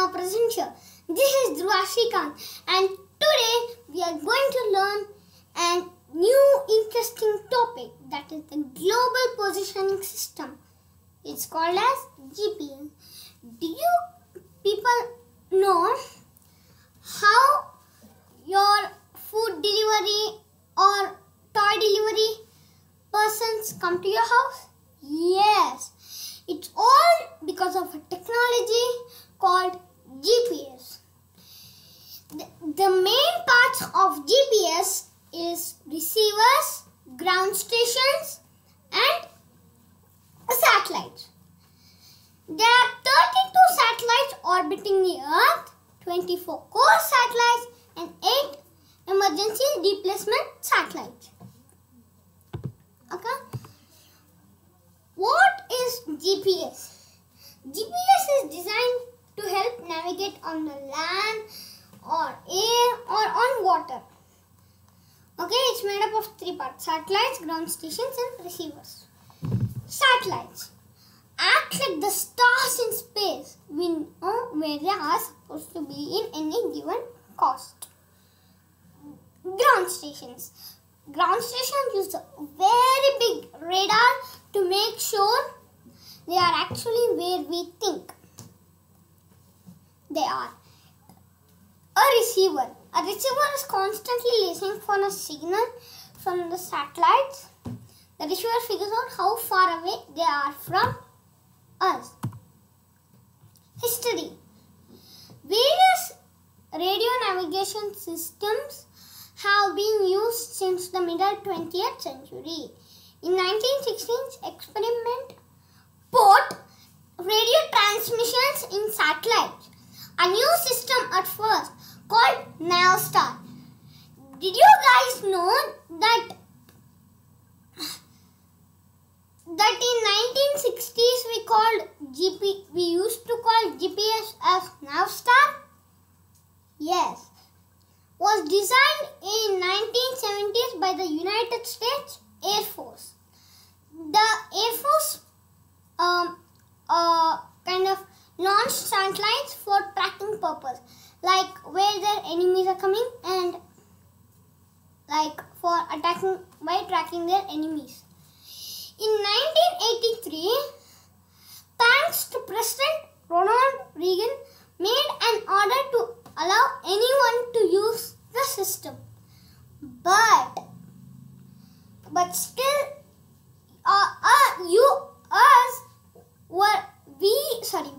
now present here. This is Dhruva and today we are going to learn a new interesting topic, that is the global positioning system. It's called as GPS. Do you people know how your food delivery or toy delivery persons come to your house? Yes, it's all because of a technology called GPS. The main parts of GPS is receivers, ground stations and satellites. There are 32 satellites orbiting the Earth, 24 core satellites and 8 emergency replacement satellites. Okay. What is GPS? GPS is designed to help navigate on the land or air or on water. Okay, it's made up of 3 parts: satellites, ground stations and receivers. Satellites act like the stars in space. We know where they are supposed to be in any given cost. Ground stations. Ground stations use a very big radar to make sure they are actually where we think they are. A receiver. A receiver is constantly listening for a signal from the satellites. The receiver figures out how far away they are from us. History. Various radio navigation systems have been used since the middle 20th century. In 1916's experiment put radio transmissions in satellites. A new system at first called Navstar. Did you guys know that in 1960s we used to call GPS as Navstar? Yes. Was designed in 1970s by the United States Air Force. The Air Force kind of launched satellites for tracking purpose, like where their enemies are coming and like for attacking by tracking their enemies. In 1983, thanks to President Ronald Reagan, made an order to allow anyone to use the system. But still,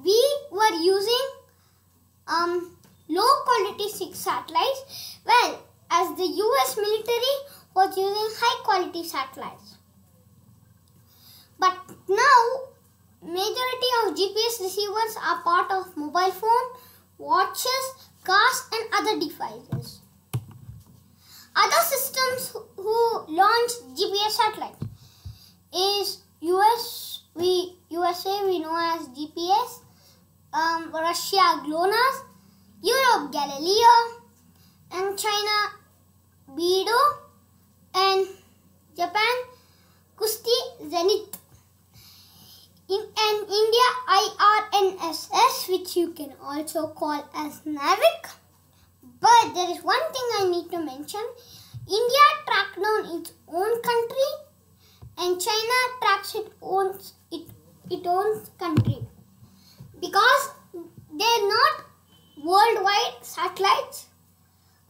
we were using low quality satellites, well, as the US military was using high quality satellites. But now, majority of GPS receivers are part of mobile phone, watches, cars and other devices. Other systems who launched GPS satellites is USA we know as GPS, Russia GLONASS, Europe Galileo, and China Beidou, and Japan Kusti Zenith. In India IRNSS, which you can also call as NAVIC. But there is one thing I need to mention. India tracked down its own country and China tracks its own country, because they are not worldwide satellites.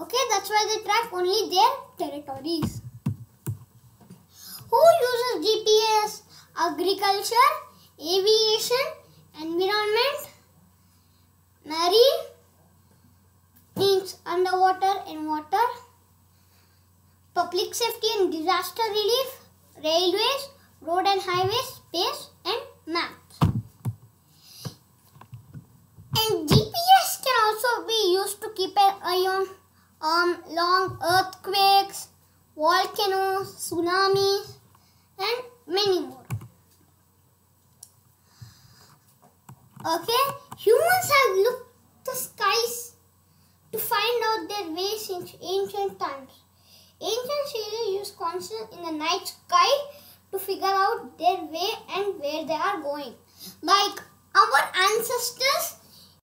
Okay, that's why they track only their territories. Who uses GPS? Agriculture, aviation, environment, marine, means underwater and water, public safety and disaster relief, railways, road and highways, space and maps. And GPS can also be used to keep an eye on long earthquakes, volcanoes, tsunamis and many more. Okay, humans have looked the skies to find out their way since ancient times. Ancient sailors used constants in the night sky to figure out their way and where they are going. Like our ancestors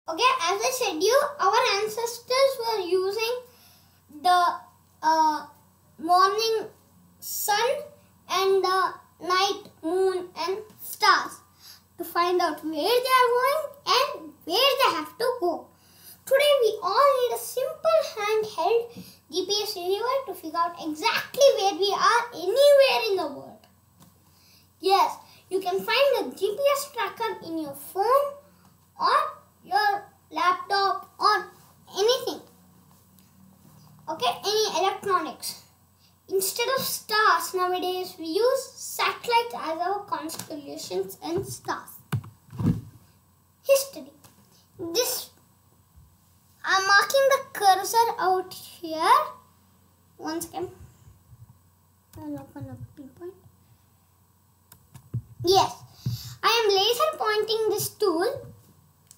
Okay, as I said you, our ancestors were using the morning sun and the night moon and stars to find out where they are going and where they have to go. Today we all need a simple handheld GPS receiver to figure out exactly where we are anywhere in the world. Yes, you can find the GPS tracker in your phone or your laptop or anything. Okay, any electronics. Instead of stars, nowadays we use satellites as our constellations and stars. History. I'm marking the cursor out here. One second. I'll open up pinpoint. Yes, I am laser pointing this tool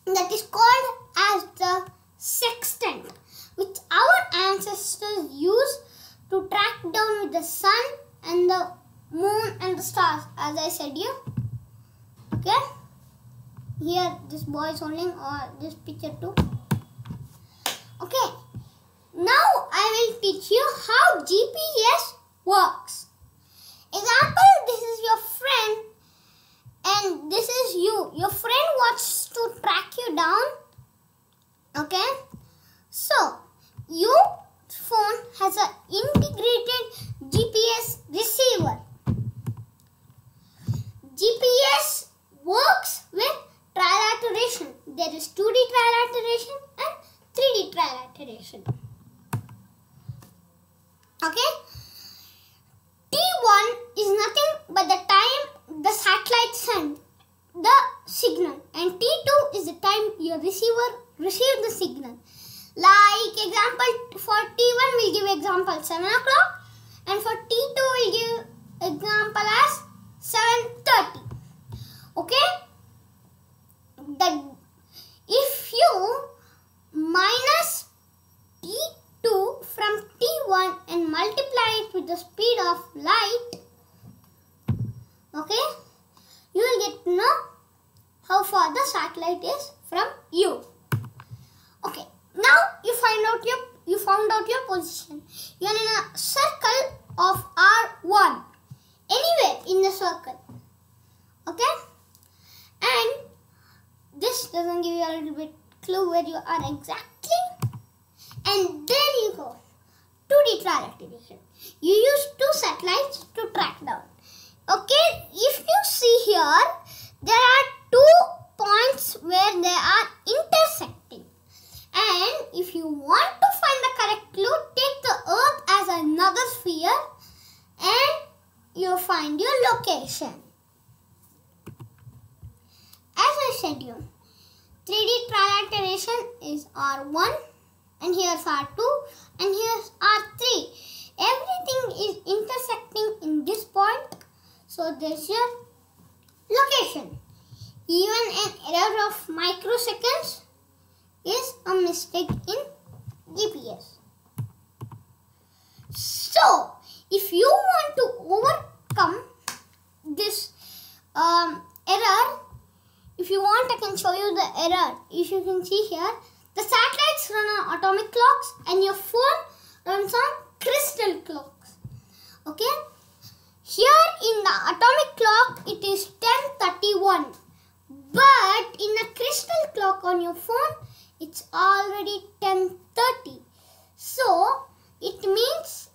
that is called as the sextant, which our ancestors used to track down with the sun and the moon and the stars, as I said you. Okay, here this boy is holding this picture too. Okay, now I will teach you how GPS works. Example, this is your friend and this is you. Your friend wants to track you down. Okay, so your phone has an integrated GPS receiver. GPS works with trilateration. There is 2D trilateration and 3D trilateration. Okay, T1 is nothing but the time the satellite sent the signal, and T2 is the time your receiver received the signal. Like example, for T1 we'll give example 7 o'clock and for T2 we'll give example as 7:30. Okay, if you minus T2 from T1 and multiply it with the speed of light, okay, you will get to know how far the satellite is from you. Okay, now you found out your position. You are in a circle of R1, anywhere in the circle. Okay, and this doesn't give you a little bit clue where you are exactly. And there you go, 2D trilateration. You use 2 satellites to track down. Okay, if you see here, there are 2 points where they are intersecting. And if you want to find the correct clue, take the Earth as another sphere and you find your location. As I said you, 3D trilateration is R1 and here's R2 and here's R3. Everything is intersecting in this point, so there's your location. Even an error of microseconds is a mistake in GPS. So, if you want to overcome this error, if you want, I can show you the error. If you can see here, the satellites run on atomic clocks and your phone runs on crystal clocks. Okay? Here in the atomic clock, it is 10:31. But in a crystal clock on your phone, it's already 10:30. So, it means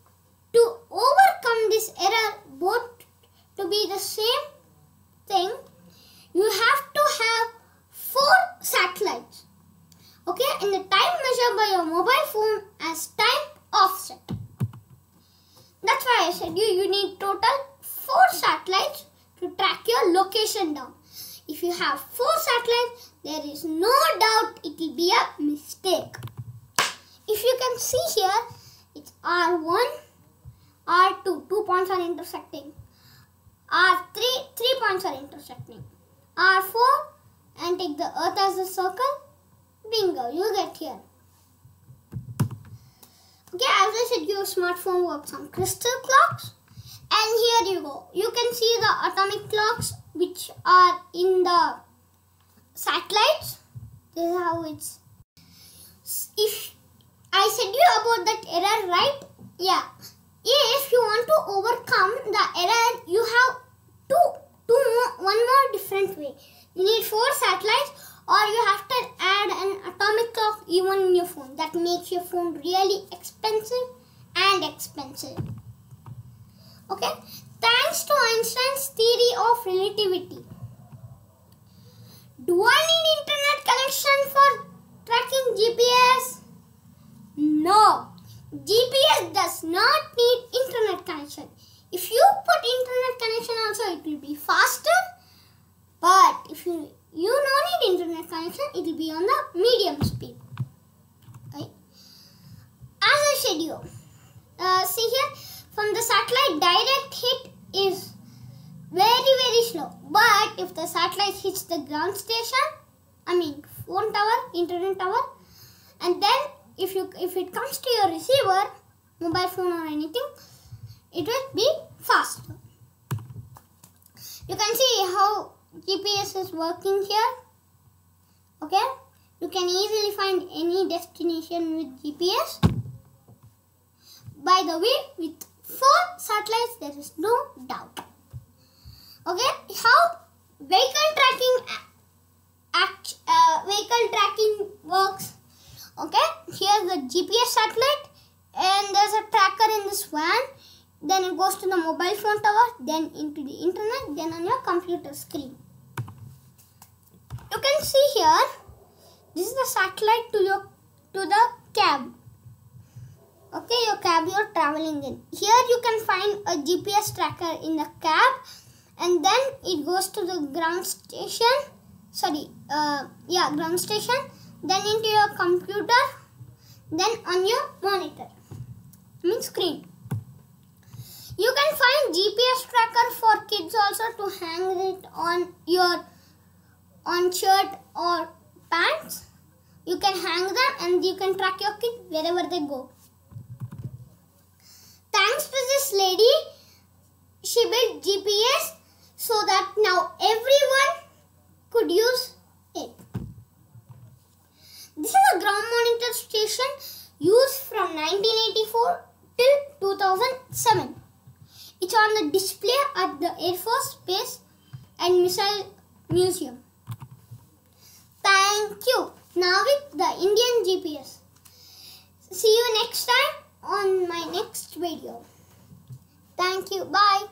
to overcome this error, both to be the same thing, you have to have 4 satellites. Okay, and the time measured by your mobile phone as time offset. That's why I said you need total 4 satellites to track your location down. If you have 4 satellites, there is no doubt it will be a mistake. If you can see here, it's R1, R2, 2 points are intersecting. R3, 3 points are intersecting. R4, and take the Earth as a circle. Bingo, you get here. Okay, as I said, your smartphone works on crystal clocks. And here you go. You can see the atomic clocks which are in the satellites. This is how it's. If I said you about that error, right? Yeah. If you want to overcome the error, you have one more different way. You need 4 satellites, or you have to add an atomic clock even in your phone. That makes your phone really expensive. Okay. Thanks to Einstein's theory of relativity. Do I need internet connection for tracking GPS? No. GPS does not need internet connection. If you put internet connection also, it will be faster. But if you don't need internet connection, it will be on the medium speed. Right? As I said you, see here, from the satellite, direct hit is very slow. But if the satellite hits the ground station, phone tower, internet tower, and then if it comes to your receiver, mobile phone or anything, it will be faster. You can see how GPS is working here. Okay, you can easily find any destination with GPS. By the way, with 4 satellites, there is no doubt. Okay, how vehicle tracking works. Okay, here's the GPS satellite, and there's a tracker in this van. Then it goes to the mobile phone tower, then into the internet, then on your computer screen. You can see here, this is the satellite to the cab. Okay, your cab you're traveling in. Here you can find a GPS tracker in the cab, and then it goes to the ground station. Ground station. Then into your computer, then on your monitor, screen. You can find GPS tracker for kids also to hang it on your shirt or pants. You can hang them and you can track your kid wherever they go. Thanks to this lady, she built GPS so that now everyone could use it. This is a ground monitor station used from 1984 till 2007. It's on the display at the Air Force Space and Missile Museum. Thank you. Now with the Indian GPS. See you next time on my next video. Thank you. Bye.